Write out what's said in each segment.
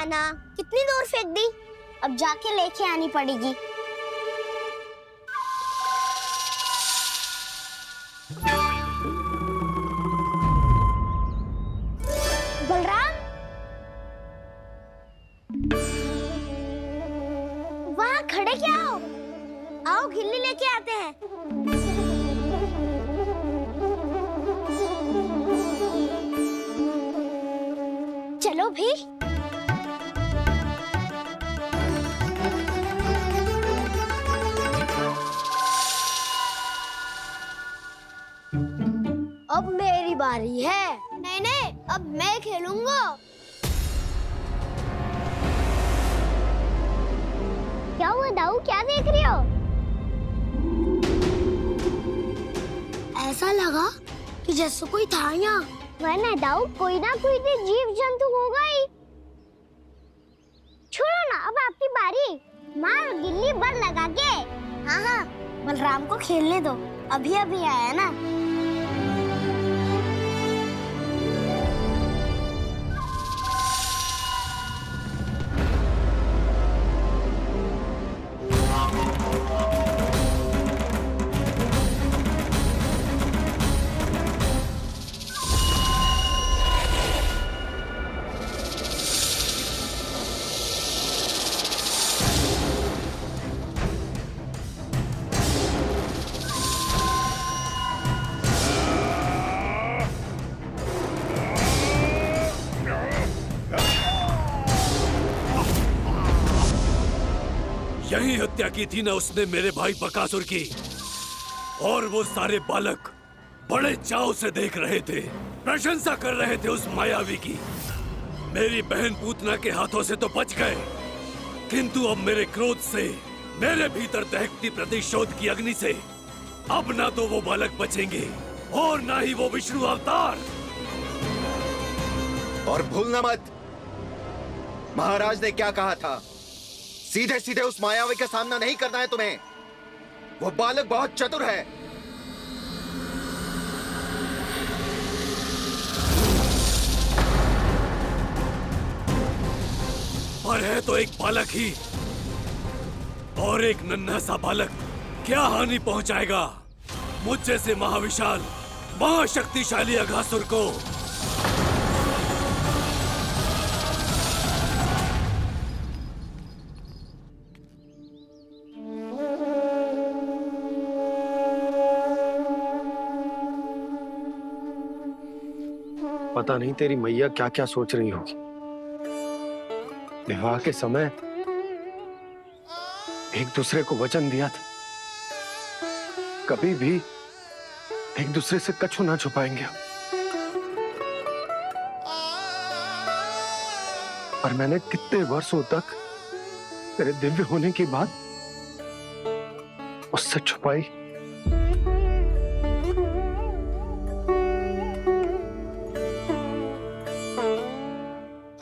लाना, कितनी दूर फेंक दी, अब जाके लेके आनी पड़ेगी। बलराम, वहाँ खड़े क्या हो? आओ गिल्ली लेके आते हैं। चलो भी। अब मेरी बारी है। नहीं नहीं, अब मैं खेलूंगा। क्या हुआ दाऊ, क्या देख रही हो? ऐसा लगा कि जैसे कोई था यहाँ। वरना दाऊ कोई ना कोई तो जीव जंतु होगा ही। छोड़ो ना, अब आपकी बारी। मार गिल्ली बर लगा के। हाँ हाँ, बलराम को खेलने दो, अभी अभी आया ना। यही हत्या की थी ना उसने मेरे भाई बकासुर की, और वो सारे बालक बड़े चाव से देख रहे थे, प्रशंसा कर रहे थे उस मायावी की। मेरी बहन पूतना के हाथों से तो बच गए, किंतु अब मेरे क्रोध से, मेरे भीतर दहकती प्रतिशोध की अग्नि से अब ना तो वो बालक बचेंगे और ना ही वो विष्णु अवतार। और भूलना मत, महाराज ने क्या कहा था, सीधे सीधे उस मायावी का सामना नहीं करना है तुम्हें। वो बालक बहुत चतुर है। पर है तो एक बालक ही, और एक नन्हा सा बालक क्या हानि पहुंचाएगा मुझ जैसे महाविशाल महाशक्तिशाली अघासुर को। पता नहीं तेरी मैया क्या क्या सोच रही होगी। विवाह के समय एक दूसरे को वचन दिया था, कभी भी एक दूसरे से कछु ना छुपाएंगे। और मैंने कितने वर्षों तक तेरे दिव्य होने की बात उससे छुपाई।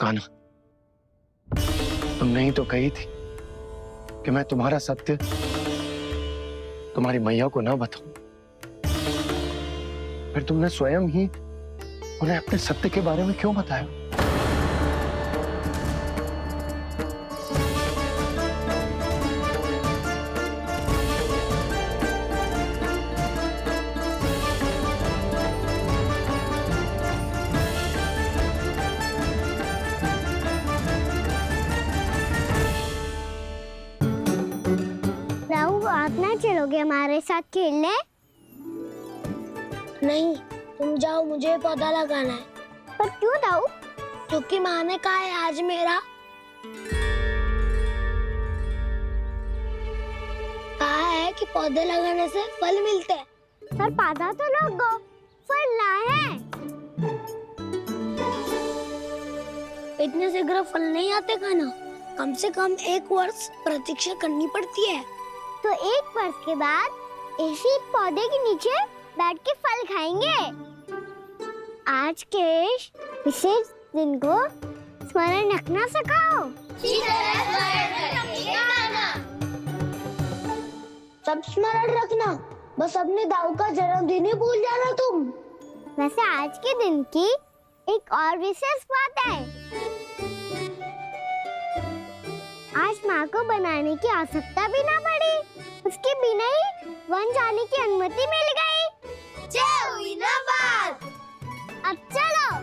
कान्हा, तुमने ही तो कही थी कि मैं तुम्हारा सत्य तुम्हारी मैया को ना बताऊं। फिर तुमने स्वयं ही उन्हें अपने सत्य के बारे में क्यों बताया? आप ना चलोगे हमारे साथ खेलने? नहीं, तुम जाओ, मुझे पौधा लगाना है। पर क्यों दाऊ? क्योंकि माँ ने कहा है आज मेरा कहा है कि पौधे लगाने से फल मिलते हैं। पर पौधा तो लगो, फल ना है। इतने शीघ्र फल नहीं आते कान्हा, कम से कम 1 वर्ष प्रतीक्षा करनी पड़ती है। तो 1 वर्ष के बाद इसी पौधे के नीचे बैठ के फल खाएंगे। आज के विशेष दिन को स्मरण रखना सिखाओ। सब स्मरण रखना, बस अपने दाऊ का जन्मदिन ही भूल जाना तुम। वैसे आज के दिन की एक और विशेष बात है। को बनाने की आवश्यकता भी ना पड़ी, उसके बिना ही वन जाने की अनुमति मिल गई। जय हुई ना बात। अब चलो।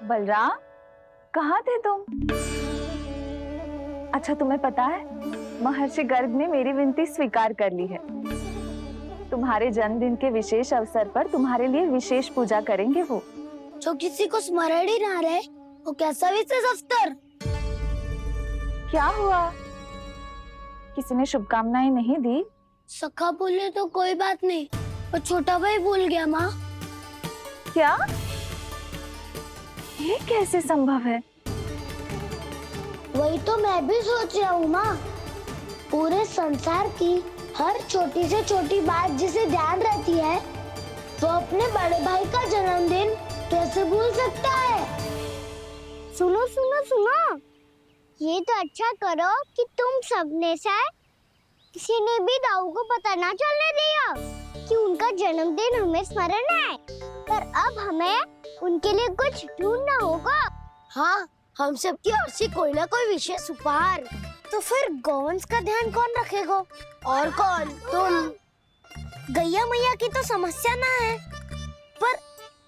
बलराम, कहाँ थे तुम? अच्छा, तुम्हें पता है महर्षि गर्ग ने मेरी विनती स्वीकार कर ली है। तुम्हारे जन्मदिन के विशेष अवसर पर तुम्हारे लिए विशेष पूजा करेंगे वो। जो किसी को स्मरण ही ना रहे, वो कैसा विशेष अवसर? क्या हुआ? किसी ने शुभकामनाएं नहीं दी? सखा बोले तो कोई बात नहीं, पर छोटा भाई भूल गया माँ। क्या? ये कैसे संभव है? वही तो मैं भी सोच रहा हूँ माँ। पूरे संसार की हर छोटी से छोटी बात जिसे ध्यान रहती है, वो अपने बड़े भाई का जन्मदिन कैसे भूल सकता है? सुनो सुनो सुनो, ये तो अच्छा करो कि तुम सबने से किसी ने भी दाऊ को पता ना चलने दिया कि उनका जन्मदिन हमें स्मरण है। पर अब हमें उनके लिए कुछ ढूंढना होगा। हाँ, हम सबकी ओर से कोई ना कोई विशेष उपहार। तो फिर गोवंश का ध्यान कौन रखेगा? और कौन? तुम। गैया मैया की तो समस्या ना है, पर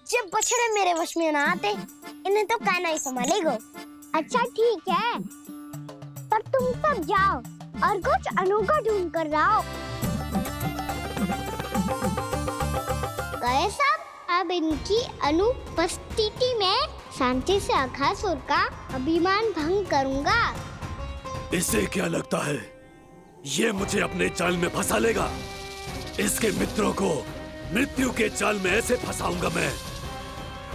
जब बछड़े मेरे वश में ना आते, इन्हें तो कान्हा ही संभालेगा। अच्छा ठीक है, पर तुम सब जाओ और कुछ अनोखा ढूंढ कर लाओ। गए सब। अब इनकी अनुपस्थिति में शांति से अघासुर का अभिमान भंग करूंगा। इसे क्या लगता है ये मुझे अपने जाल में फंसा लेगा? इसके मित्रों को मृत्यु के जाल में ऐसे फंसाऊंगा मैं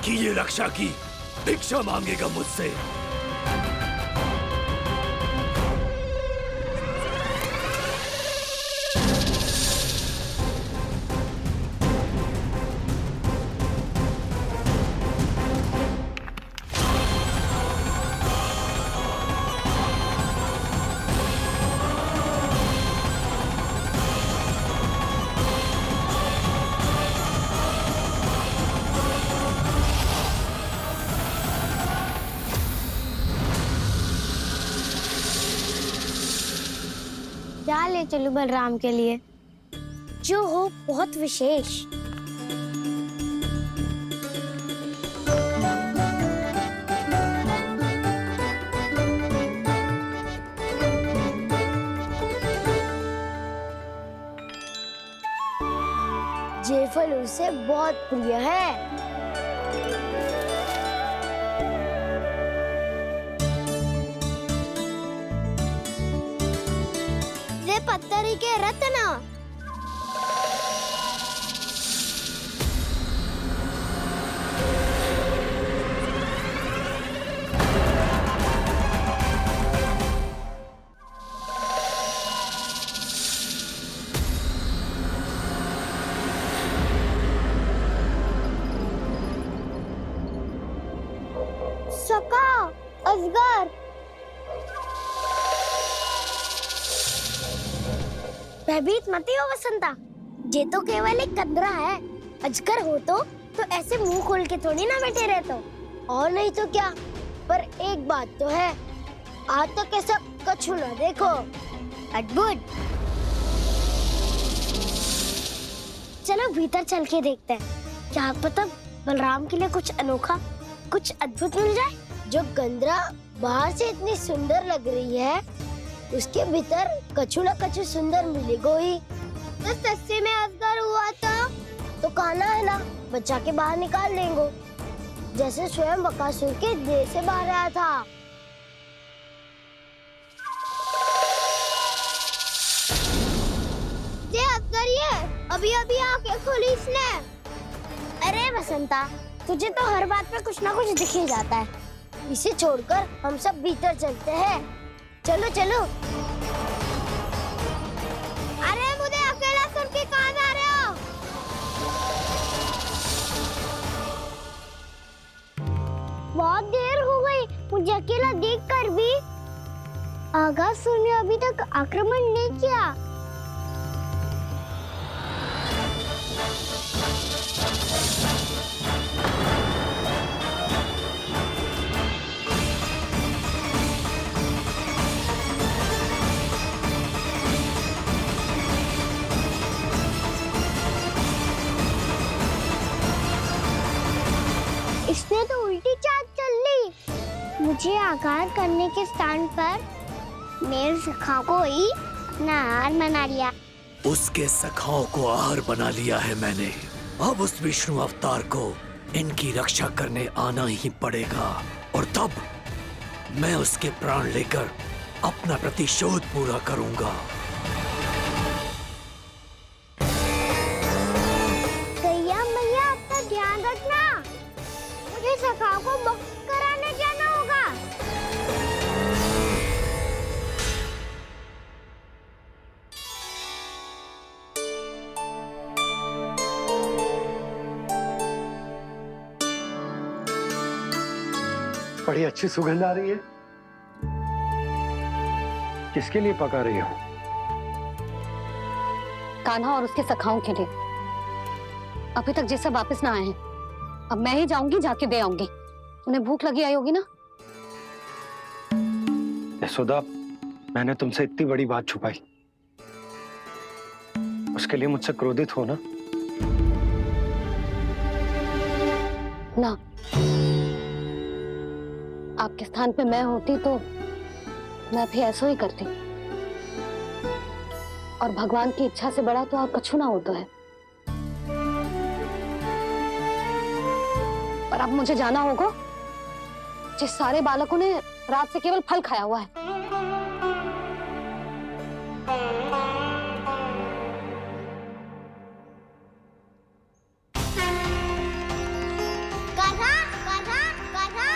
कि ये रक्षा की भिक्षा मांगेगा मुझसे। क्या ले चलूं बलराम के लिए जो हो बहुत विशेष? ये फल उसे बहुत प्रिय है। पत्थरी के रत्न। सका, अजगर। भयभीत मत हो वसंता, ये तो केवल एक कंदरा है। अजगर हो तो ऐसे मुंह खोल के थोड़ी ना बैठे रहते हो। और नहीं तो क्या, पर एक बात तो है, आज तक ऐसा कछु ना देखो। अद्भुत। चलो भीतर चल के देखते हैं, क्या पता बलराम के लिए कुछ अनोखा, कुछ अद्भुत मिल जाए। जो कंदरा बाहर से इतनी सुंदर लग रही है, उसके भीतर कछु न कछु सुंदर मिलेगा ही। तो सच्चे में अजगर हुआ तो कान्हा है ना, बच्चा के बाहर निकाल लेंगे, जैसे स्वयं बकासुर के देह से बाहर आया था। ये अजगर ही है, अभी अभी आंखें खोली इसने। अरे वसंता, तुझे तो हर बात पे कुछ ना कुछ दिख ही जाता है। इसे छोड़कर हम सब भीतर चलते हैं। चलो चलो। अरे मुझे अकेला सुन के कहाँ जा रहे हो? बहुत देर हो गई, मुझे अकेला देखकर भी अगासुर ने अभी तक आक्रमण नहीं किया। इसने तो उल्टी चाल चल ली। मुझे आघात करने के स्थान पर मेरे सखा को ही अपना आहार बना लिया। उसके सखाओं को आहार बना लिया है मैंने। अब उस विष्णु अवतार को इनकी रक्षा करने आना ही पड़ेगा, और तब मैं उसके प्राण लेकर अपना प्रतिशोध पूरा करूंगा। गैया मैया, अपना ध्यान रखना। मुझे सखा को मुक्त कराने जाना होगा। बड़ी अच्छी सुगंध आ रही है। किसके लिए पका रही हो? कान्हा और उसके सखाओं के लिए। अभी तक जैसे वापस ना आए हैं, अब मैं ही जाऊंगी, जाके दे आऊंगी। उन्हें भूख लगी आई होगी ना। यशोदा, मैंने तुमसे इतनी बड़ी बात छुपाई, उसके लिए मुझसे क्रोधित हो ना? ना, आपके स्थान पे मैं होती तो मैं भी ऐसा ही करती। और भगवान की इच्छा से बड़ा तो और कछु ना होता है। पर अब मुझे जाना होगा। जिस सारे बालकों ने रात से केवल फल खाया हुआ है। कान्हा, कान्हा, कान्हा,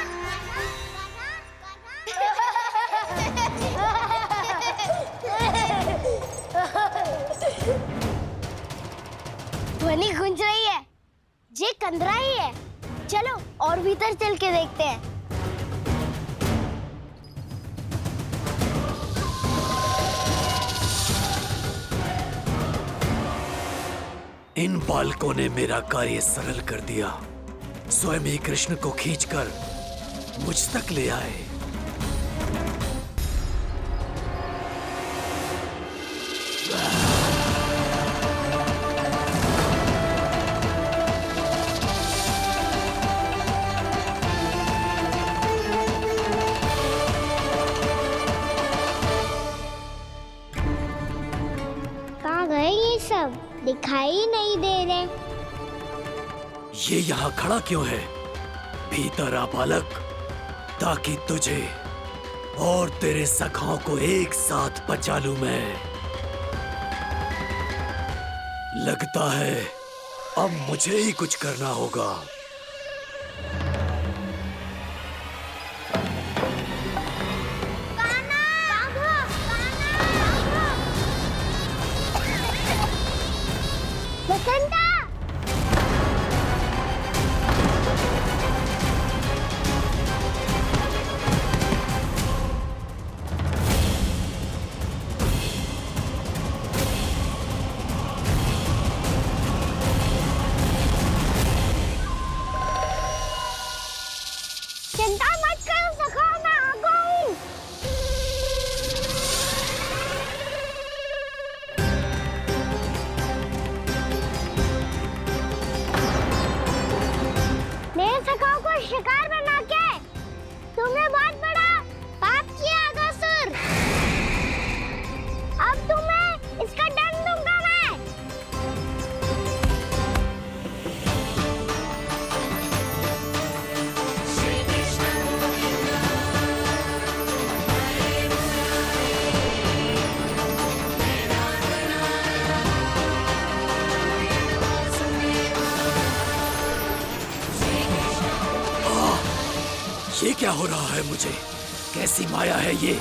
ध्वनि गूंज रही है। ये कंदरा ही है। चलो और भीतर चल के देखते हैं। इन बालकों ने मेरा कार्य सरल कर दिया। स्वयं ही कृष्ण को खींचकर मुझ तक ले आए। कहाँ गए ये सब? दिखाई नहीं दे रहे। ये यहाँ खड़ा क्यों है? भीतर आ बालक, ताकि तुझे और तेरे सखाओं को एक साथ बचा लूं मैं। लगता है अब मुझे ही कुछ करना होगा। बसंता! चिंता मत करो सखा, मैं आ गया हूँ। मेरे सखाओं को शिकार बना के तुमने बहुत बड़ा पाप किया अगासुर। अब तुम्हें इसका दंड दूंगा मैं। ये क्या हो रहा है मुझे? कैसी माया है ये?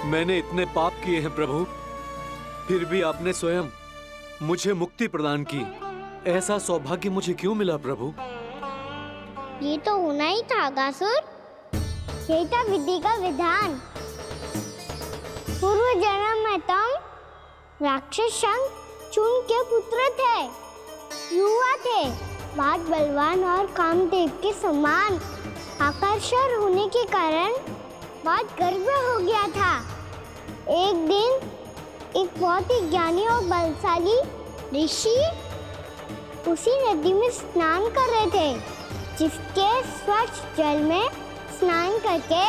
मैंने इतने पाप किए हैं प्रभु, फिर भी आपने स्वयं मुझे मुक्ति प्रदान की। ऐसा सौभाग्य मुझे क्यों मिला प्रभु? ये तो होना ही था अगासुर। यही था विधि का विधान। पूर्व जन्म में तुम राक्षस शंखचूड़ के पुत्र थे, युवा थे, बहुत बलवान और कामदेव के समान। आकर्षण होने के कारण बहुत गर्व हो गया था। एक दिन एक बहुत ही ज्ञानी और बलशाली ऋषि उसी नदी में स्नान कर रहे थे, जिसके स्वच्छ जल में स्नान करके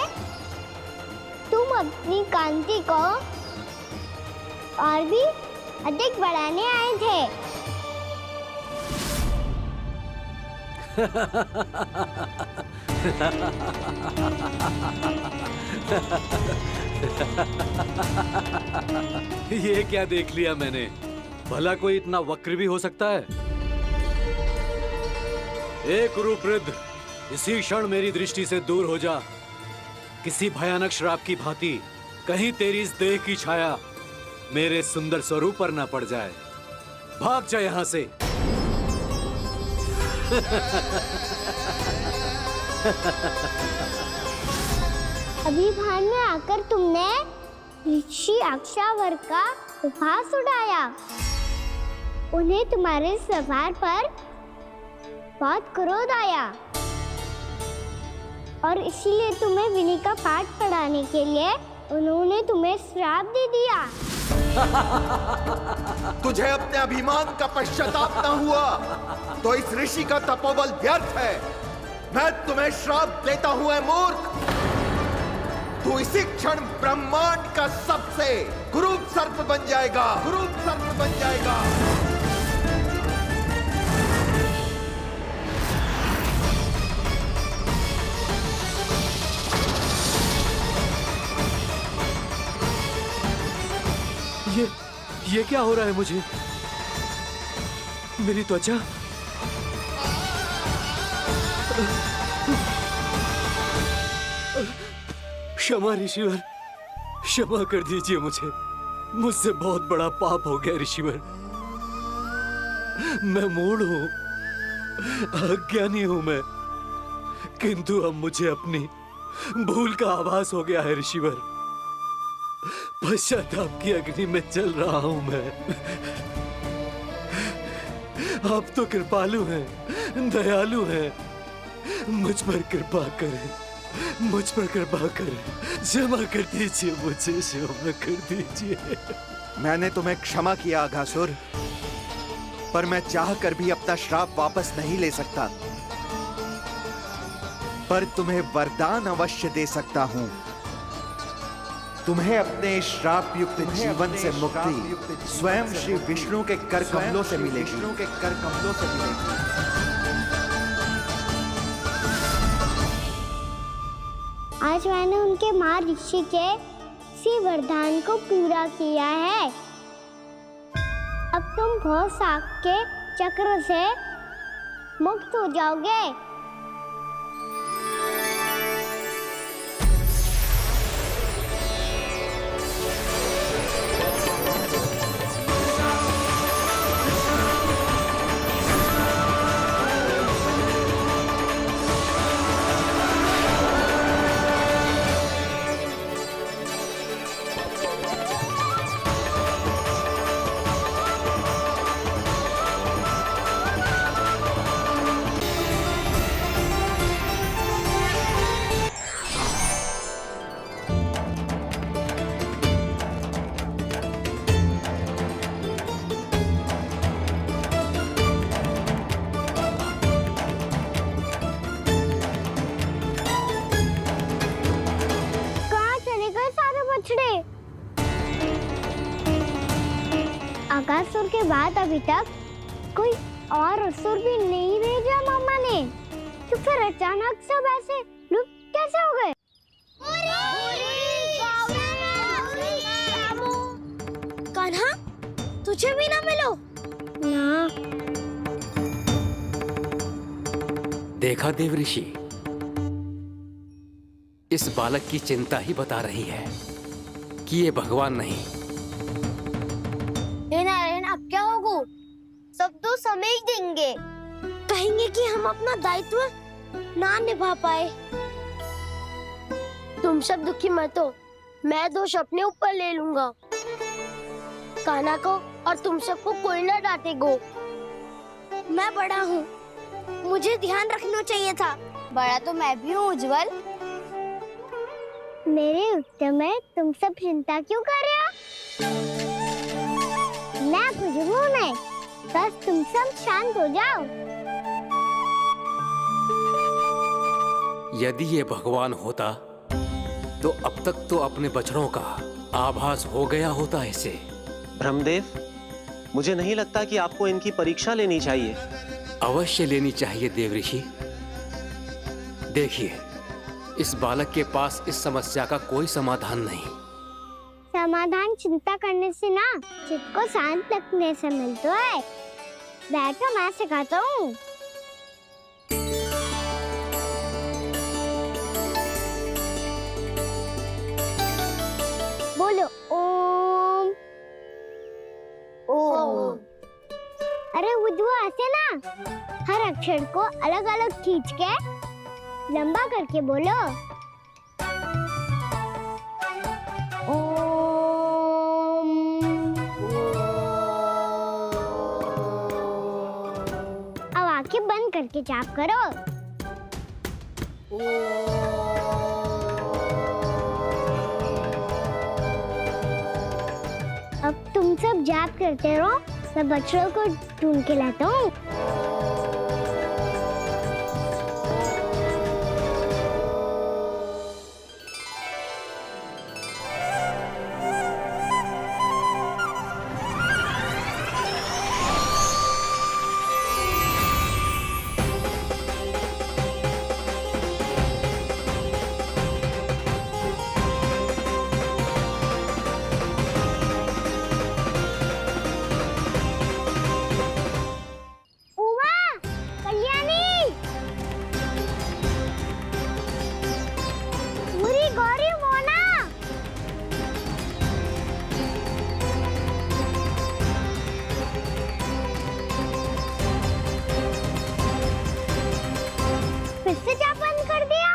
तुम अपनी कांति को और भी अधिक बढ़ाने आए थे। ये क्या देख लिया मैंने? भला कोई इतना वक्र भी हो सकता है? एक रूपवृद्ध, इसी क्षण मेरी दृष्टि से दूर हो जा। किसी भयानक श्राप की भांति कहीं तेरी इस देह की छाया मेरे सुंदर स्वरूप पर न पड़ जाए। भाग जा यहाँ से। अभी भान में आकर तुमने ऋषि अक्षावर का उपहास उड़ाया। उन्हें तुम्हारे व्यवहार पर बहुत क्रोध आया और इसीलिए तुम्हें विधि का पाठ पढ़ाने के लिए उन्होंने तुम्हें श्राप दे दिया। तुझे अपने अभिमान का पश्चाताप न हुआ तो इस ऋषि का तपोबल व्यर्थ है। मैं तुम्हें श्राप देता हूं ऐ मूर्ख। तू इसी क्षण ब्रह्मांड का सबसे कुरूप सर्प बन जाएगा, कुरूप सर्प बन जाएगा। ये क्या हो रहा है मुझे? मेरी त्वचा क्षमा ऋषिवर, क्षमा कर दीजिए मुझे। मुझसे बहुत बड़ा पाप हो गया ऋषिवर। मैं मूढ़ हूं, अज्ञानी हूं मैं, किंतु अब मुझे अपनी भूल का आभास हो गया है ऋषिवर। पश्चाताप की अग्नि में जल रहा हूं मैं। आप तो कृपालु हैं, दयालु हैं, मुझ पर कृपा करें, मुझ पर कृपा करें। क्षमा कर दीजिए मुझे, क्षमा कर दीजिए। मैंने तुम्हें क्षमा किया अघासुर, पर मैं चाहकर भी अपना श्राप वापस नहीं ले सकता। पर तुम्हें वरदान अवश्य दे सकता हूं। तुम्हें अपने श्राप युक्त जीवन से मुक्ति स्वयं श्री विष्णु के कर कमलों से मिलेगी। आज मैंने उनके महर्षि के इसी वरदान को पूरा किया है। अब तुम भव साग के चक्र से मुक्त हो जाओगे। अगासुर के बाद अभी तक कोई और असुर भी नहीं भेजा मामा ने, तो फिर अचानक सब ऐसे लुप्त कैसे हो गए? कान्हा, तुझे भी ना मिलो ना। देखा देव ऋषि, इस बालक की चिंता ही बता रही है। कि ये भगवान नहीं। नारायण अब क्या होगा? सब तो समझ देंगे, कहेंगे कि हम अपना दायित्व ना निभा पाए। तुम सब दुखी मत हो, मैं दोष अपने ऊपर ले लूंगा। कान्हा को और तुम सबको कोई ना डांटेगो। मैं बड़ा हूँ, मुझे ध्यान रखना चाहिए था। बड़ा तो मैं भी हूँ उज्जवल। मेरे उत्तर में तुम सब चिंता क्यों कर रहे हो? मैं कुछ हूँ नहीं, बस तुम सब शांत हो जाओ। यदि ये भगवान होता तो अब तक तो अपने बछड़ों का आभास हो गया होता इसे। ब्रह्मदेव, मुझे नहीं लगता कि आपको इनकी परीक्षा लेनी चाहिए। अवश्य लेनी चाहिए देव ऋषि। देखिए, इस बालक के पास इस समस्या का कोई समाधान नहीं। समाधान चिंता करने से ना, चित्त को शांत रखने से मिलता है। बैठो, मैं सिखाता हूँ। बोलो ओम। ओम। अरे उज्जवा, ऐसे ना हर अक्षर को अलग अलग खींच के लंबा करके बोलो। ओम। अब आंखें बंद करके जाप करो। अब तुम सब जाप करते रहो, मैं बच्चों को ढूंढ के लाता हूँ। फिर से जाप बंद कर दिया।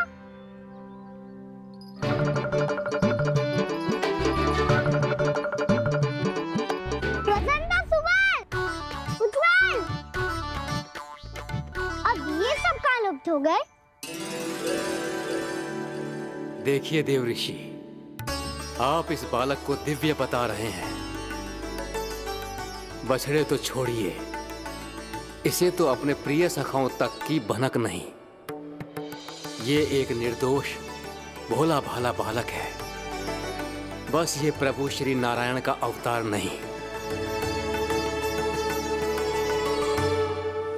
प्रसन्ना, सुमन, उज्जवल, अब ये सब कहाँ लुप्त हो गए? देखिए देव ऋषि, आप इस बालक को दिव्य बता रहे हैं। बछड़े तो छोड़िए, इसे तो अपने प्रिय सखाओं तक की भनक नहीं। ये एक निर्दोष भोला भाला बालक है, बस ये प्रभु श्री नारायण का अवतार नहीं।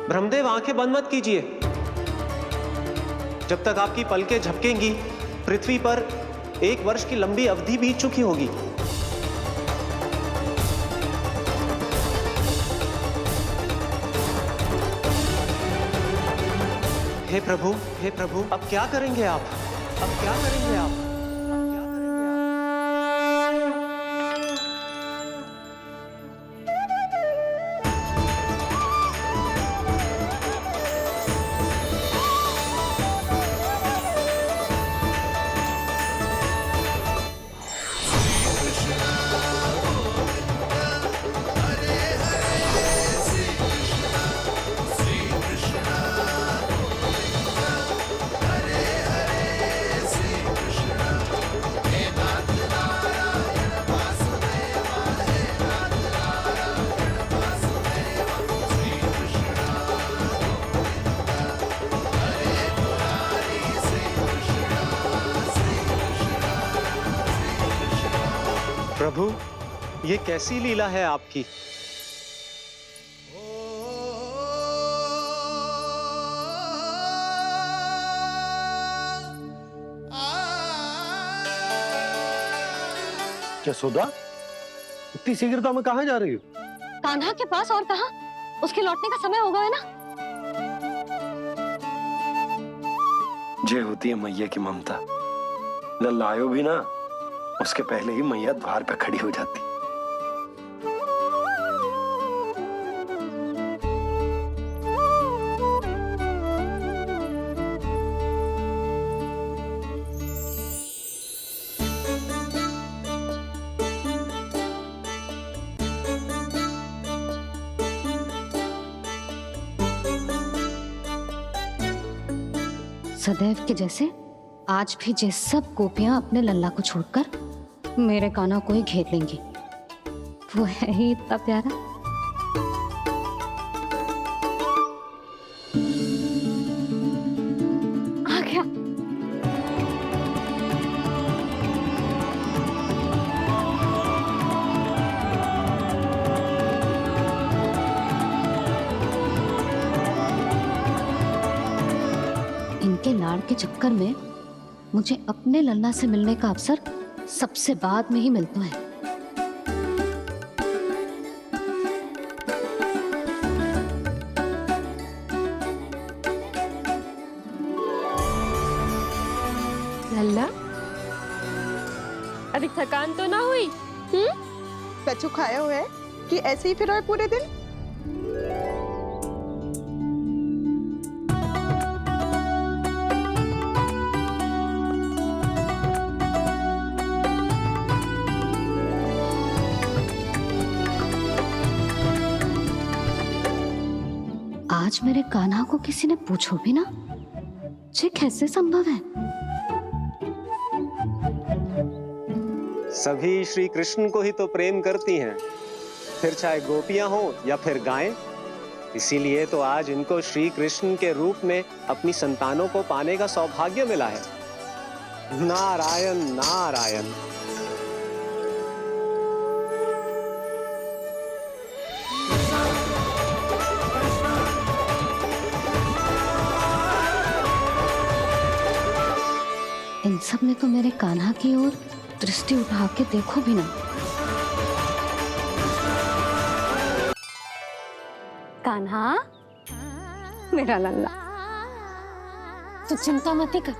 ब्रह्मदेव, आंखें बंद मत कीजिए। जब तक आपकी पलकें झपकेंगी, पृथ्वी पर 1 वर्ष की लंबी अवधि बीत चुकी होगी। हे प्रभु, अब क्या करेंगे आप? अब क्या करेंगे आप? प्रभु, ये कैसी लीला है आपकी? यशोदा, इतनी शीघ्रता में कहाँ जा रही हो? कान्हा के पास, और कहाँ? उसके लौटने का समय हो गया है ना। जे होती है मैया की ममता, लल्लायो भी ना उसके पहले ही मैया द्वार पर खड़ी हो जाती। सदैव के जैसे आज भी ये सब गोपियां अपने लल्ला को छोड़कर मेरे कान्हा को ही घेर लेंगी। वो है ही इतना प्यारा। आ गया। इनके लाड़ के चक्कर में मुझे अपने लल्ला से मिलने का अवसर सबसे बाद में ही मिलता है। लल्ला, अभी थकान तो ना हुई? कछु खाया हुआ है कि ऐसे ही फिरा है पूरे दिन? आज मेरे कान्हा को किसी ने पूछो भी ना, ये कैसे संभव है? सभी श्री कृष्ण को ही तो प्रेम करती हैं, फिर चाहे गोपियां हो या फिर गायें। इसीलिए तो आज इनको श्री कृष्ण के रूप में अपनी संतानों को पाने का सौभाग्य मिला है। नारायण नारायण। इन सब ने तो मेरे कान्हा की ओर दृष्टि उठा के देखो भी ना। कान्हा, मेरा लल्ला, तू चिंता मत कर।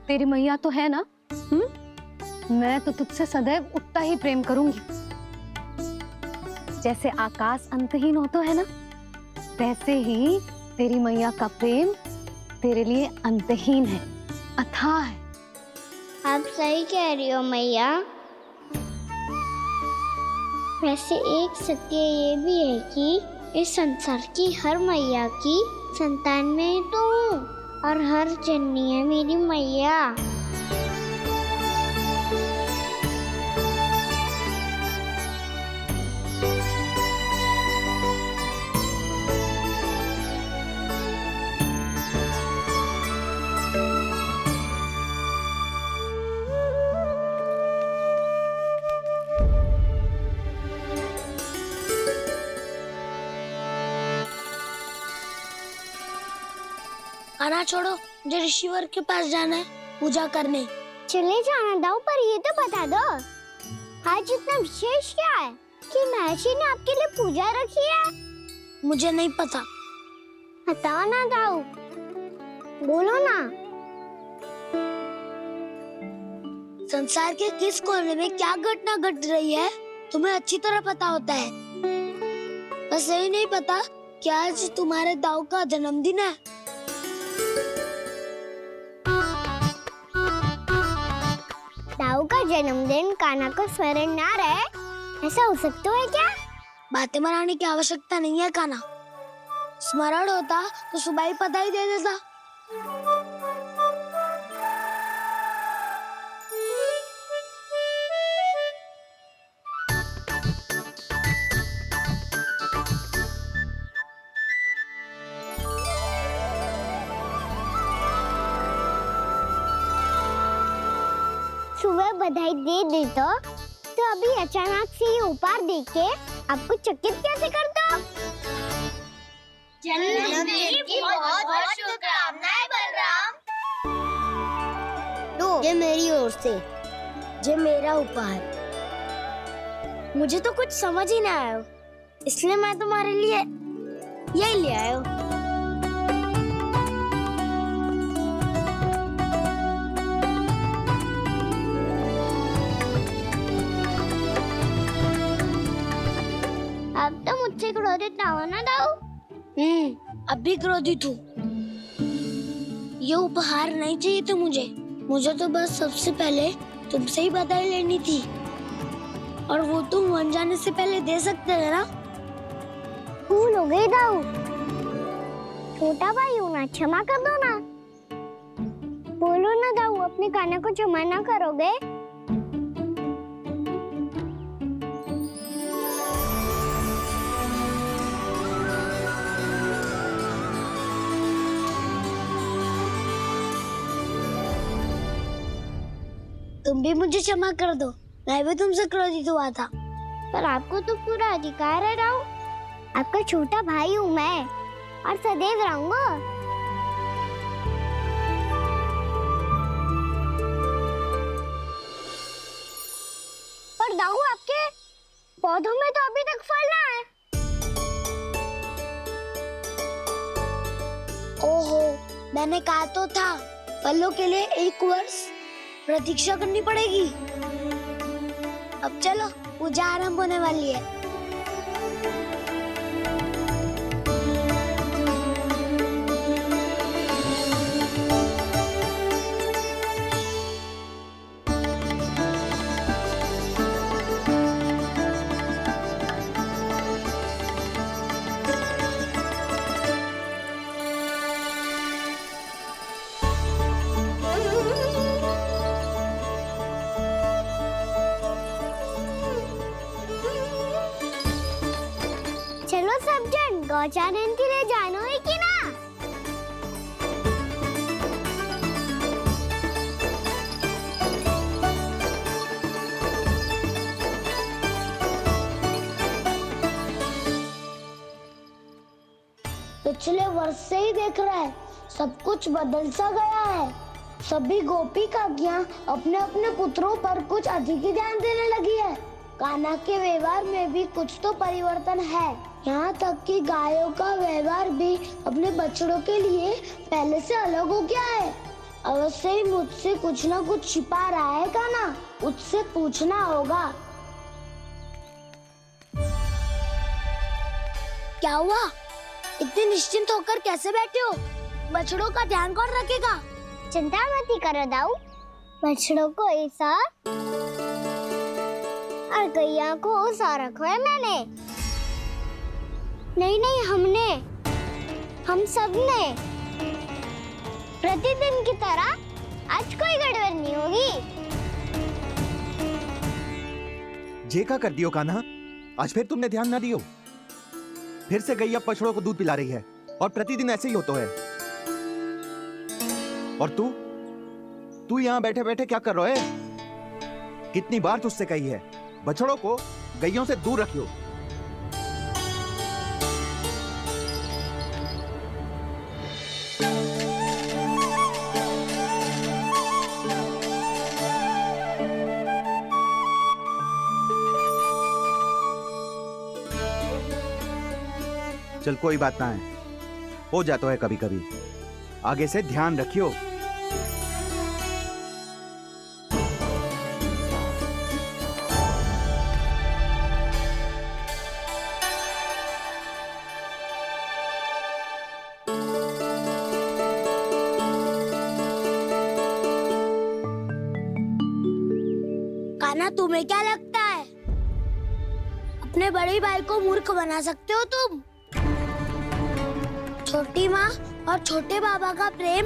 तेरी मैया तो है ना? मैं तो तुझसे सदैव उतना ही प्रेम करूंगी। जैसे आकाश अंतहीन होता है ना, वैसे ही तेरी मैया का प्रेम तेरे लिए अंतहीन है, अथाह है। आप सही कह रही हो मैया। वैसे एक सत्य ये भी है कि इस संसार की हर मैया की संतान में तो हूँ, और हर जननी है मेरी मैया। आना छोड़ो, मुझे ऋषिवर के पास जाना है पूजा करने। चले जाना दाऊ, पर ये तो बता दो आज इतना विशेष क्या है कि महर्षि ने आपके लिए पूजा रखी है? मुझे नहीं पता। बताओ ना दाऊ, बोलो ना। संसार के किस कोने में क्या घटना घट रही है तुम्हें अच्छी तरह पता होता है। बस यही नहीं पता कि आज तुम्हारे दाऊ का जन्मदिन है। दाऊ का जन्मदिन कान्हा को स्मरण ना रहे, ऐसा हो सकता है क्या? बातें बनाने की आवश्यकता नहीं है कान्हा। स्मरण होता तो सुबह ही पता ही दे देता। सुबह बधाई दे देता तो अभी अचानक से ये उपहार देख के आपको चकित कैसे कर दो? जन्मदिन की बहुत-बहुत शुभकामनाएं बलराम। लो, ये मेरी ओर से, ये मेरा उपहार। मुझे तो कुछ समझ ही ना आया, इसलिए मैं तुम्हारे लिए यही ले आया हूँ। हो ना दाऊ? अब भी क्रोधित हूँ। ये उपहार नहीं चाहिए थे मुझे तो बस सबसे पहले तुमसे ही बधाई लेनी थी, और वो तुम बन जाने से पहले दे सकते थे ना। भूल हो गई दाऊ। छोटा भाई हूँ ना, क्षमा कर दो ना। बोलो ना दाऊ, अपने कान्हा को क्षमा ना करोगे? तुम भी मुझे क्षमा कर दो, मैं भी तुमसे क्रोधित हुआ था। पर आपको तो पूरा अधिकार है दाऊ। आपका छोटा भाई हूँ मैं, और सदैव रहूंगा। पर दाऊ, आपके पौधों में तो अभी तक फल ना है। ओहो, मैंने कहा तो था, फलों के लिए 1 वर्ष प्रतीक्षा करनी पड़ेगी। अब चलो, पूजा आरंभ होने वाली है। चलो सब जन गौचारण के लिए जानो है कि ना? पिछले वर्ष से ही देख रहा है, सब कुछ बदल सा गया है। सभी गोपी काकियां अपने अपने पुत्रों पर कुछ अधिक ही ध्यान देने लगी है। कान्हा के व्यवहार में भी कुछ तो परिवर्तन है। यहाँ तक कि गायों का व्यवहार भी अपने बछड़ों के लिए पहले से अलग हो गया है। अवश्य ही मुझसे कुछ ना कुछ छिपा रहा है कान्हा, उससे पूछना होगा। क्या हुआ? इतने निश्चिंत होकर कैसे बैठे हो? बछड़ों का ध्यान कौन रखेगा? चिंता मत करो दाऊ, बछड़ों को ऐसा और गैया को उसा रखो है मैंने। नहीं, हम सब ने प्रतिदिन की तरह आज कोई गड़बड़ नहीं होगी। जे का कर दियो कान्हा, आज फिर तुमने ध्यान ना दियो। फिर से गैया बछड़ों को दूध पिला रही है, और प्रतिदिन ऐसे ही होता है। और तू यहाँ बैठे बैठे क्या कर रहा है? कितनी बार तुझसे कही है, बछड़ों को गैयों से दूर रखियो। चल कोई बात ना है, हो जाता है कभी कभी। आगे से ध्यान रखियो। कान्हा, तुम्हें क्या लगता है अपने बड़े भाई को मूर्ख बना सकते हो तुम? छोटी माँ और छोटे बाबा का प्रेम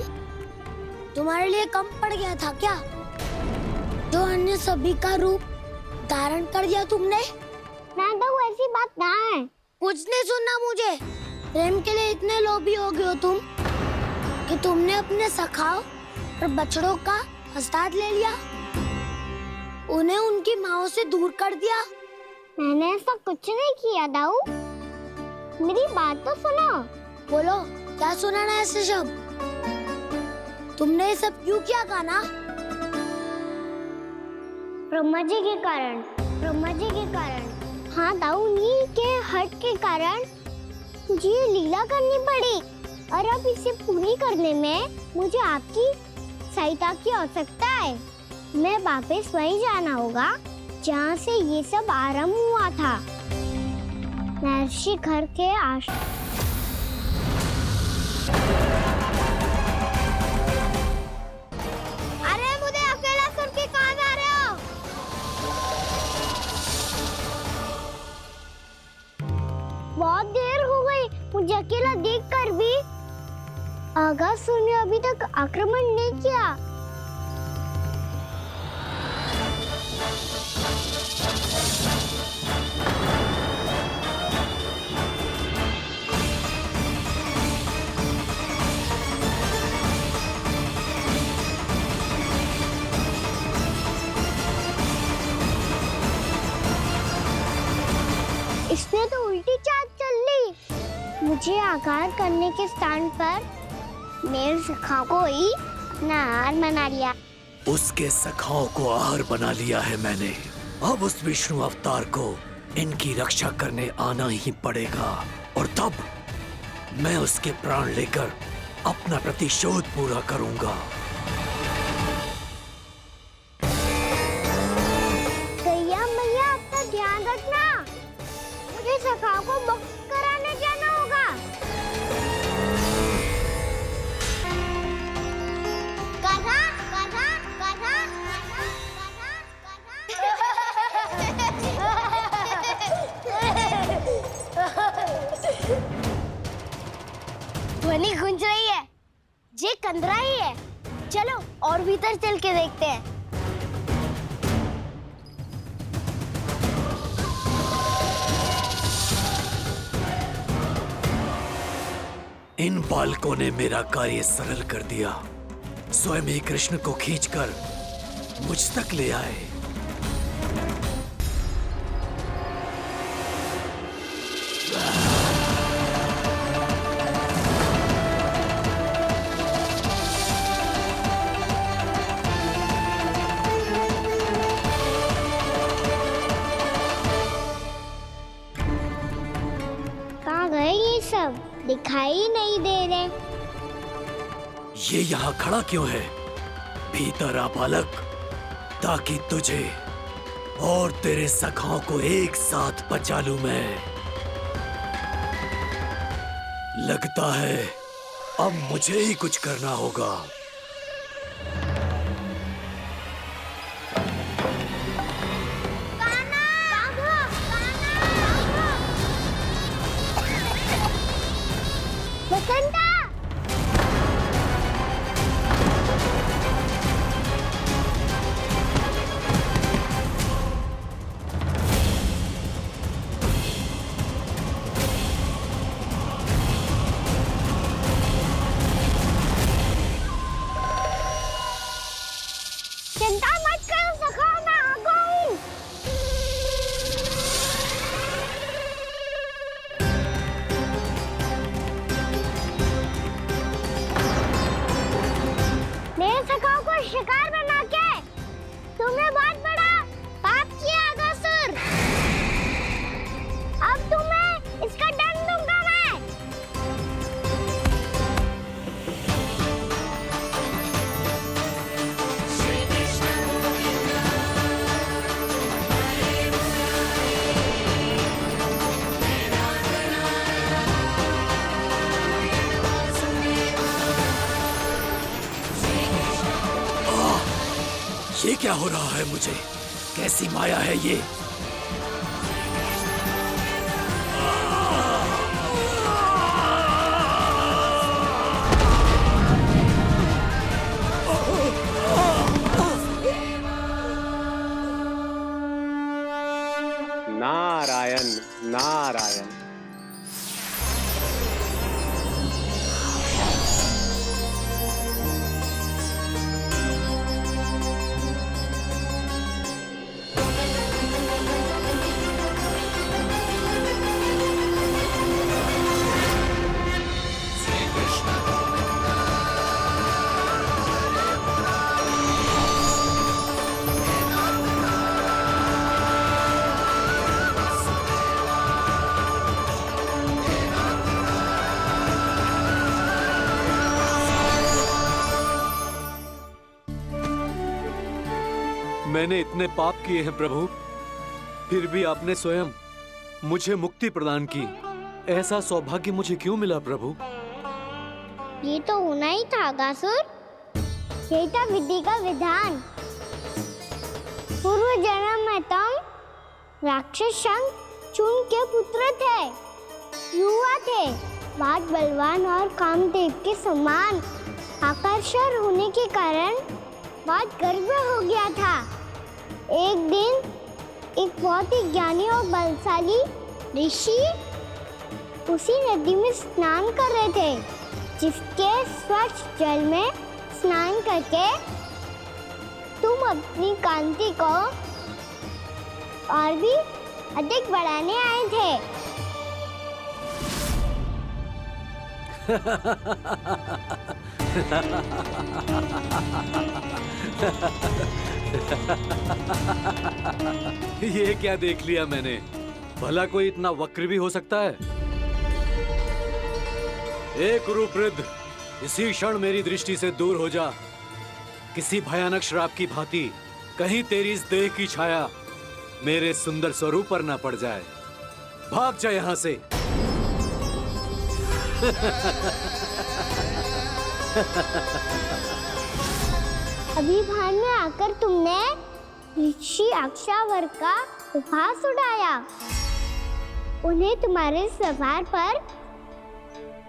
तुम्हारे लिए कम पड़ गया था क्या? जो अन्य सभी का रूप धारण कर दिया तुमने? ना तो ऐसी बात ना है। कुछ नहीं सुनना मुझे। प्रेम के लिए इतने लोभी हो गए हो तुम कि तुमने अपने सखाओं और बछड़ों का हस्ताक्षर ले लिया, उन्हें उनकी माँओं से दूर कर दिया। मैंने ऐसा कुछ नहीं किया दाऊ, मेरी बात तो सुनो। बोलो, क्या सुनाना है ऐसे शब्द? तुमने ये सब क्यों किया कान्हा? ब्रह्मा जी के कारण। हाँ दाऊ, नील के हट के कारण मुझे ये लीला करनी पड़ी, और अब इसे पूरी करने में मुझे आपकी सहायता की आवश्यकता है। मैं वापस वहीं जाना होगा जहाँ से ये सब आरंभ हुआ था। महर्षि घर के आश्रम। अरे मुझे अकेला सुन के कहाँ जा रहे हो? बहुत देर हो गई मुझे अकेला देखकर भी। अगासुर ने अभी तक आक्रमण नहीं किया। इसने तो उल्टी चाल चल ली। मुझे आघात करने के स्थान पर मेरे सखा को ही अपना आहार बना लिया। उसके सखाओं को आहार बना लिया है मैंने। अब उस विष्णु अवतार को इनकी रक्षा करने आना ही पड़ेगा, और तब मैं उसके प्राण लेकर अपना प्रतिशोध पूरा करूंगा। गैया मैया अपना ध्यान रखना। मुझे सखा को मुक्त कराने जाना होगा। कान्हा, कान्हा, कान्हा, ध्वनि गूंज रही है। जे कंदरा ही है। चलो और भीतर चल के देखते हैं। इन बालकों ने मेरा कार्य सरल कर दिया। स्वयं ही कृष्ण को खींचकर मुझ तक ले आए। कहाँ गए ये सब? दिखाई नहीं दे रहे। ये यहाँ खड़ा क्यों है? भीतर आ बालक, ताकि तुझे और तेरे सखाओं को एक साथ बचा लूं मैं। लगता है अब मुझे ही कुछ करना होगा। बसंता! चिंता मत करो सखा, मैं आ गई। मेरे सखाओं को शिकार बना के तुमने बहुत बड़ा पाप किया अगासुर। अब तुम्हें इसका दंड दूंगा मैं। ये क्या हो रहा है मुझे? कैसी माया है ये? नारायण नारायण। मैंने इतने पाप किए हैं प्रभु, फिर भी आपने स्वयं मुझे मुक्ति प्रदान की। ऐसा सौभाग्य मुझे क्यों मिला प्रभु? ये तो होना ही था अगासुर। यही था विधि का विधान। पूर्व जन्म में तुम राक्षस शंखचूड़ के पुत्र थे, युवा थे, बहुत बलवान और कामदेव के समान। आकर्षण होने के कारण बहुत गर्व हो गया था। एक दिन एक बहुत ही ज्ञानी और बलशाली ऋषि उसी नदी में स्नान कर रहे थे, जिसके स्वच्छ जल में स्नान करके तुम अपनी कांति को और भी अधिक बढ़ाने आए थे। ये क्या देख लिया मैंने? भला कोई इतना वक्र भी हो सकता है? एक रूपवृद्ध, इसी क्षण मेरी दृष्टि से दूर हो जा। किसी भयानक श्राप की भांति कहीं तेरी इस देह की छाया मेरे सुंदर स्वरूप पर ना पड़ जाए। भाग जा यहाँ से। अभी भान में आकर तुमने ऋषि अक्षावर का उपहास उड़ाया। उन्हें तुम्हारे स्वभाव पर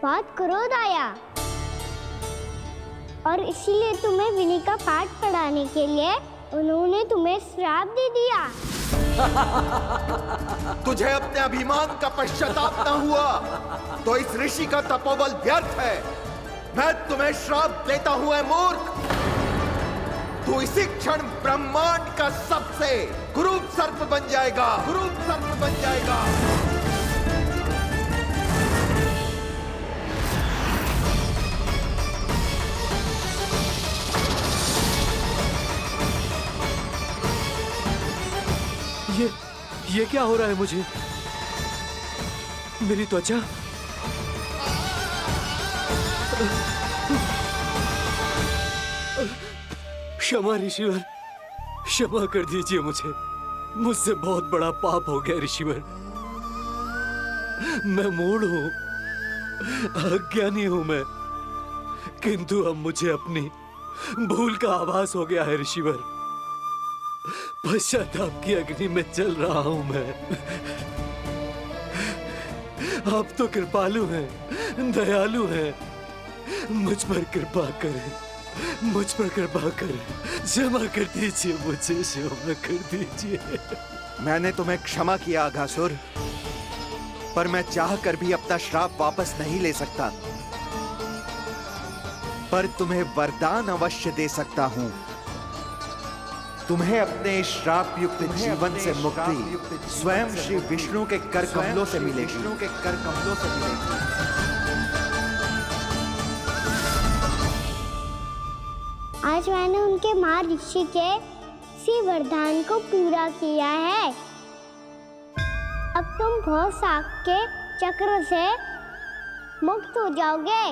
बहुत क्रोध आया और इसीलिए तुम्हें विधि का पाठ पढ़ाने के लिए उन्होंने तुम्हें श्राप दे दिया। तुझे अपने अभिमान का पश्चाताप न हुआ तो इस ऋषि का तपोबल व्यर्थ है। मैं तुम्हें श्राप देता हूं, ऐ मूर्ख। तू इसी क्षण ब्रह्मांड का सबसे कुरूप सर्प बन जाएगा, कुरूप सर्प बन जाएगा। ये क्या हो रहा है मुझे? मेरी त्वचा क्षमा ऋषिवर, क्षमा कर दीजिए मुझे। मुझसे बहुत बड़ा पाप हो गया ऋषिवर। मैं मूढ़ हूं, अज्ञानी हूं मैं, किंतु अब मुझे अपनी भूल का आभास हो गया है ऋषिवर। पश्चाताप की अग्नि में जल रहा हूं मैं। आप तो कृपालु हैं, दयालु हैं, मुझ पर कृपा करें, मुझ पर कृपा करें। क्षमा कर दीजिए मुझे, क्षमा कर दीजिए। मैंने तुम्हें क्षमा किया अघासुर, पर मैं चाहकर भी अपना श्राप वापस नहीं ले सकता। पर तुम्हें वरदान अवश्य दे सकता हूं। तुम्हें अपने श्राप युक्त जीवन से मुक्ति स्वयं श्री विष्णु के कर कमलों से मिलेगी, विष्णु के कर कमलों से मिलेगी। आज मैंने उनके महर्षि के इसी वरदान को पूरा किया है। अब तुम भव साग के चक्र से मुक्त हो जाओगे।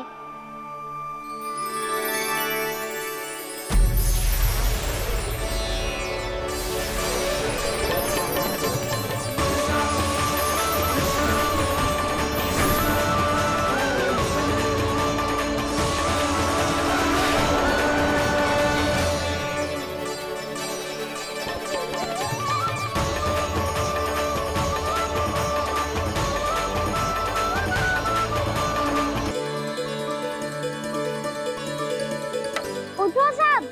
उठो सब।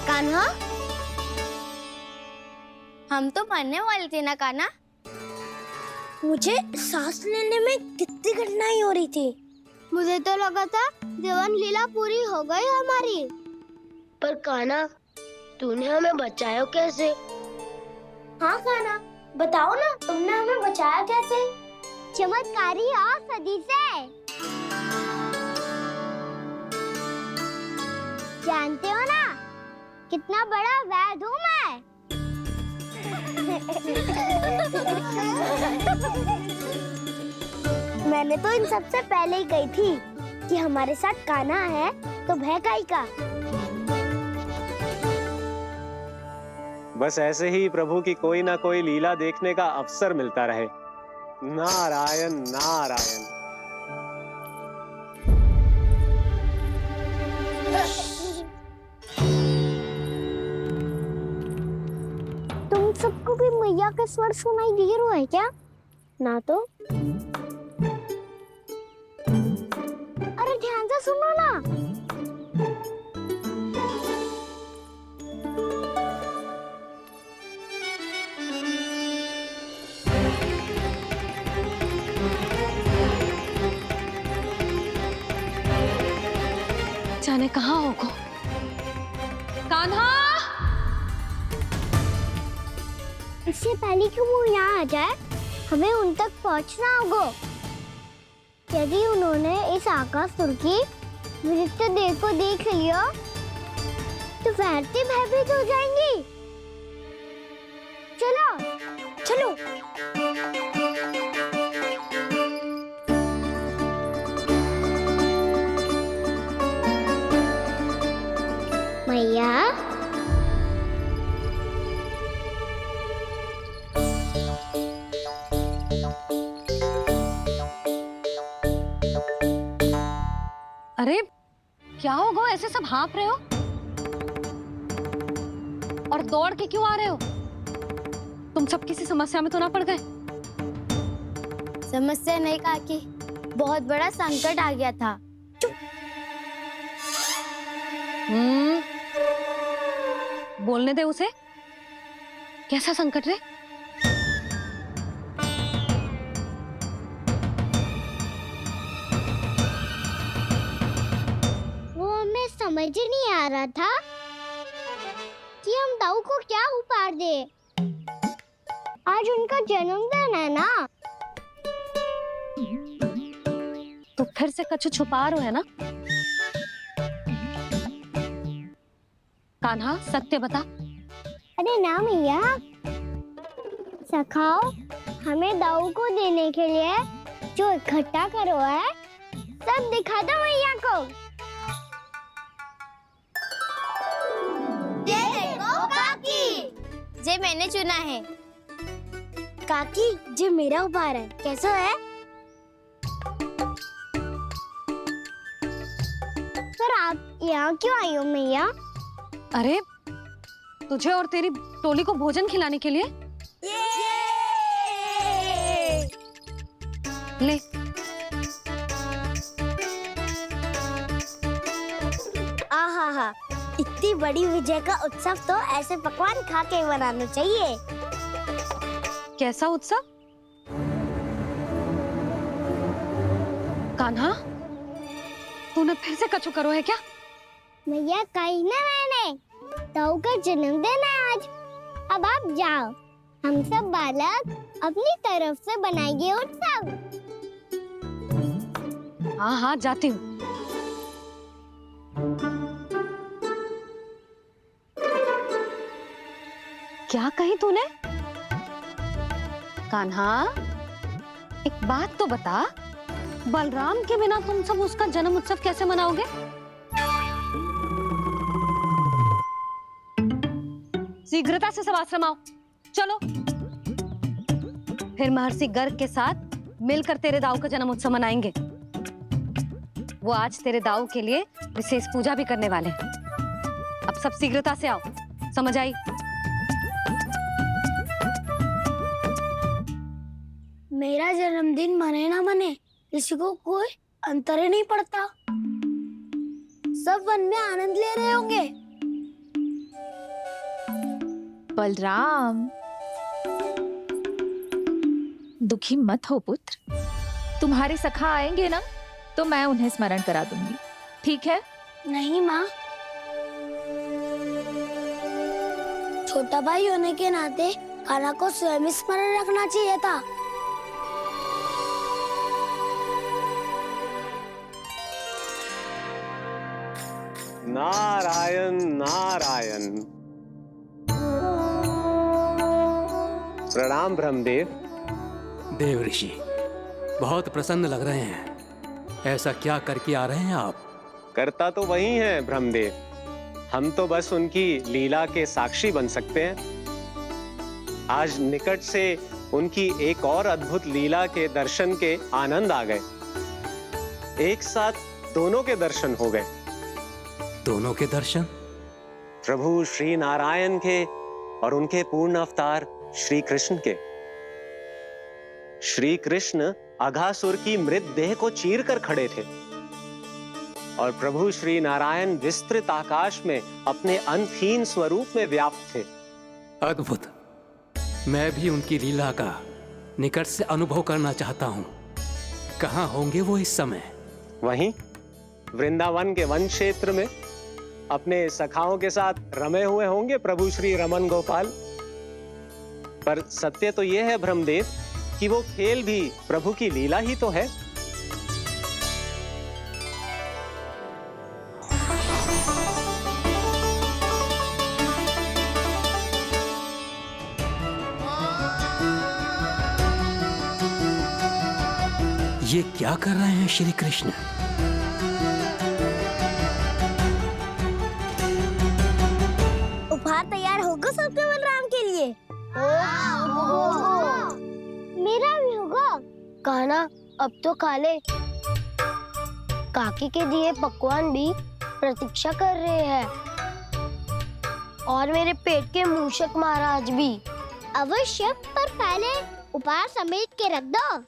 कान्हा, हम तो मरने वाले थे ना कान्हा? मुझे सांस लेने में कितनी कठिनाई हो रही थी। मुझे तो लगा था जीवन लीला पूरी हो गई हमारी। पर कान्हा, तूने हमें बचाया कैसे? हाँ कान्हा, बताओ ना, तुमने हमें बचाया कैसे? चमत्कारी और सदी से। जानते हो ना कितना बड़ा वैद हूँ मैं। मैंने तो इन सबसे पहले ही कही थी कि हमारे साथ कान्हा है तो भय काई का। बस ऐसे ही प्रभु की कोई ना कोई लीला देखने का अवसर मिलता रहे। नारायण नारायण। तुम सबको भी मैया का स्वर सुनाई दे रहा है क्या? ना तो। अरे ध्यान से सुनो ना। जाने कहाँ होगो। कान्हा! इससे पहले कि वो यहाँ आ जाए हमें उन तक पहुँचना होगा। यदि उन्होंने इस आकासुर की विचित्र देह को देख लिया तो वैरती भयभीत हो जाएंगी। चलो चलो। मैया अरे क्या होगा, ऐसे सब हाँफ रहे हो और दौड़ के क्यों आ रहे हो? तुम सब किसी समस्या में तो ना पड़ गए? समस्या नहीं काकी, बहुत बड़ा संकट आ गया था। बोलने दे उसे। कैसा संकट रे? वो हमें समझ ही नहीं आ रहा था कि हम दाऊ को क्या उपहार दे। आज उनका जन्मदिन है ना। तो फिर से कछु छुपा रहे हो है ना? कान्हा सत्य बता। अरे ना मैया, सखाओ हमें दाऊ को देने के लिए जो इकट्ठा करो है सब दिखा दो मैया को। ये देखो काकी, जे मैंने चुना है। काकी जे मेरा उपहार है, कैसा है? पर आप यहाँ क्यों आई हो मैया? अरे तुझे और तेरी टोली को भोजन खिलाने के लिए। ले। आहा, इतनी बड़ी विजय का उत्सव तो ऐसे पकवान खा के मनाना चाहिए। कैसा उत्सव? कान्हा तूने फिर से कछु करो है क्या? भैया कही ना मैंने, ताऊ का जन्मदिन है आज। अब आप जाओ, हम सब बालक अपनी तरफ से बनाएंगे उत्सव। हाँ हाँ जाती हूँ। क्या कही तूने? कान्हा एक बात तो बता, बलराम के बिना तुम सब उसका जन्म उत्सव कैसे मनाओगे? शीघ्रता से सब आश्रम आओ, चलो। फिर महर्षि गर्ग के साथ मिलकर तेरे दाऊ का जन्म उत्सव मनाएंगे। वो आज तेरे दाऊ के लिए विशेष पूजा भी करने वाले हैं। अब सब शीघ्रता से आओ, समझ आई? मेरा जन्मदिन मने ना मने, किसी को कोई अंतर ही नहीं पड़ता। सब वन में आनंद ले रहे होंगे। बलराम दुखी मत हो पुत्र, तुम्हारे सखा आएंगे ना तो मैं उन्हें स्मरण करा दूंगी, ठीक है? नहीं माँ, छोटा भाई होने के नाते कान्हा को स्वयं स्मरण रखना चाहिए था। नारायण नारायण। प्रणाम ब्रह्मदेव। देव ऋषि बहुत प्रसन्न लग रहे हैं। ऐसा क्या करके आ रहे हैं आप? करता तो वही है ब्रह्मदेव, हम तो बस उनकी लीला के साक्षी बन सकते हैं। आज निकट से उनकी एक और अद्भुत लीला के दर्शन के आनंद आ गए। एक साथ दोनों के दर्शन हो गए। दोनों के दर्शन? प्रभु श्री नारायण के और उनके पूर्ण अवतार श्री कृष्ण के। श्री कृष्ण अघासुर की मृत देह को चीर कर खड़े थे और प्रभु श्री नारायण विस्तृत आकाश में अपने अंतहीन स्वरूप में व्याप्त थे। अद्भुत। मैं भी उनकी लीला का निकट से अनुभव करना चाहता हूँ। कहाँ होंगे वो इस समय? वहीं वृंदावन के वन क्षेत्र में अपने सखाओं के साथ रमे हुए होंगे प्रभु श्री रमन गोपाल। पर सत्य तो यह है ब्रह्मदेव कि वो खेल भी प्रभु की लीला ही तो है। ये क्या कर रहे हैं श्री कृष्ण? उपहार तैयार होगा सबके बलराम के लिए? मेरा भी होगा। कहना अब तो खा ले। काकी के दिए पकवान भी प्रतीक्षा कर रहे हैं और मेरे पेट के मूषक महाराज भी। अवश्य, पर पहले उपहार समेट के रख दो।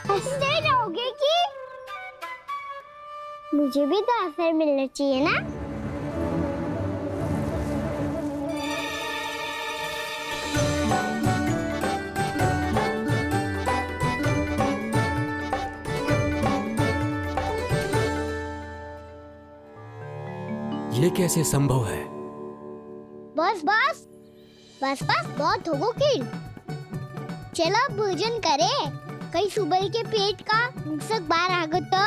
हंसते रहोगे कि? मुझे भी तो अवसर मिलना चाहिए ना। ये कैसे संभव है? बस बस बस बस बहुत होगो कि। चलो भोजन करे। कहीं सुबह के पेट का मूषक बाहर आ गया तो।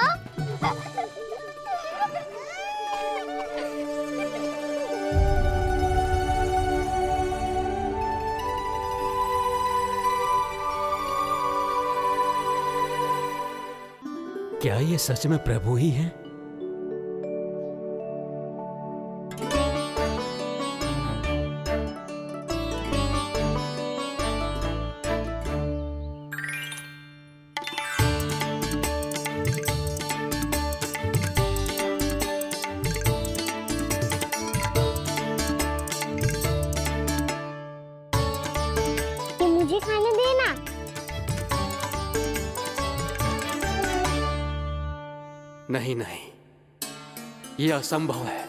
क्या ये सच में प्रभु ही हैं? मुझे खाने देना। नहीं नहीं, ये असंभव है।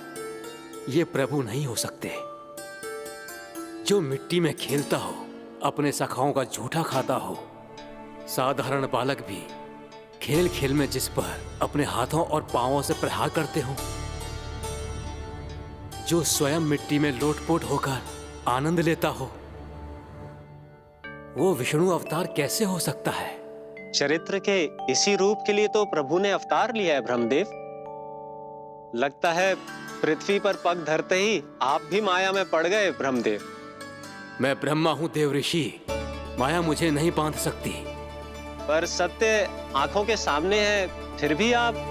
ये प्रभु नहीं हो सकते। जो मिट्टी में खेलता हो, अपने सखाओं का झूठा खाता हो, साधारण बालक भी खेल खेल में जिस पर अपने हाथों और पांवों से प्रहार करते हो, जो स्वयं मिट्टी में लोटपोट होकर आनंद लेता हो, वो विष्णु अवतार कैसे हो सकता है? चरित्र के इसी रूप के लिए तो प्रभु ने अवतार लिया है ब्रह्मदेव। लगता है पृथ्वी पर पग धरते ही आप भी माया में पड़ गए ब्रह्मदेव। मैं ब्रह्मा हूं देव ऋषि, माया मुझे नहीं बांध सकती। पर सत्य आंखों के सामने है, फिर भी आप।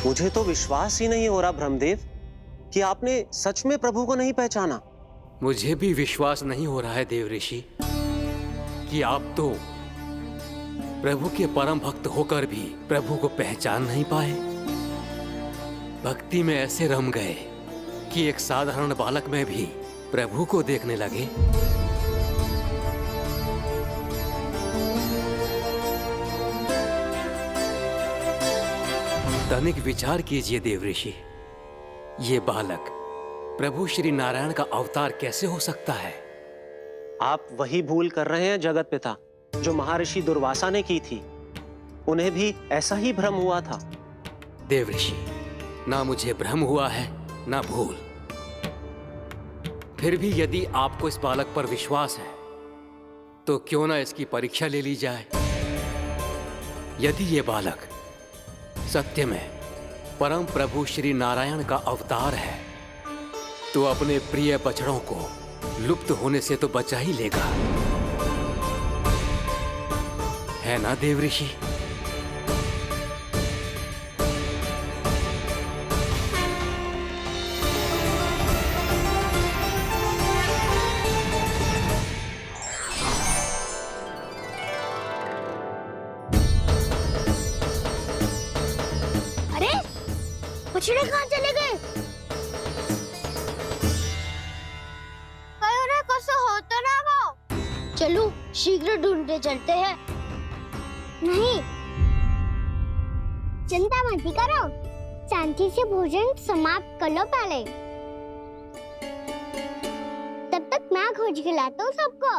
मुझे तो विश्वास ही नहीं हो रहा ब्रह्मदेव कि आपने सच में प्रभु को नहीं पहचाना। मुझे भी विश्वास नहीं हो रहा है देव ऋषि कि आप तो प्रभु के परम भक्त होकर भी प्रभु को पहचान नहीं पाए। भक्ति में ऐसे रम गए कि एक साधारण बालक में भी प्रभु को देखने लगे। तनिक विचार कीजिए देव ऋषि, ये बालक प्रभु श्री नारायण का अवतार कैसे हो सकता है? आप वही भूल कर रहे हैं जगत पिता जो महर्षि दुर्वासा ने की थी। उन्हें भी ऐसा ही भ्रम हुआ था। देव ऋषि, ना मुझे भ्रम हुआ है ना भूल। फिर भी यदि आपको इस बालक पर विश्वास है तो क्यों ना इसकी परीक्षा ले ली जाए। यदि ये बालक सत्य में परम प्रभु श्री नारायण का अवतार है तो अपने प्रिय बछड़ों को लुप्त होने से तो बचा ही लेगा, है ना देव ऋषि? अरे बछड़े कहाँ चले गए? हो तो ना वो। चलो शीघ्र ढूंढते चलते हैं। नहीं, चिंता मत करो, शांति से भोजन समाप्त कर लो पहले। तब तक मैं खोज के लाता हूँ सबको।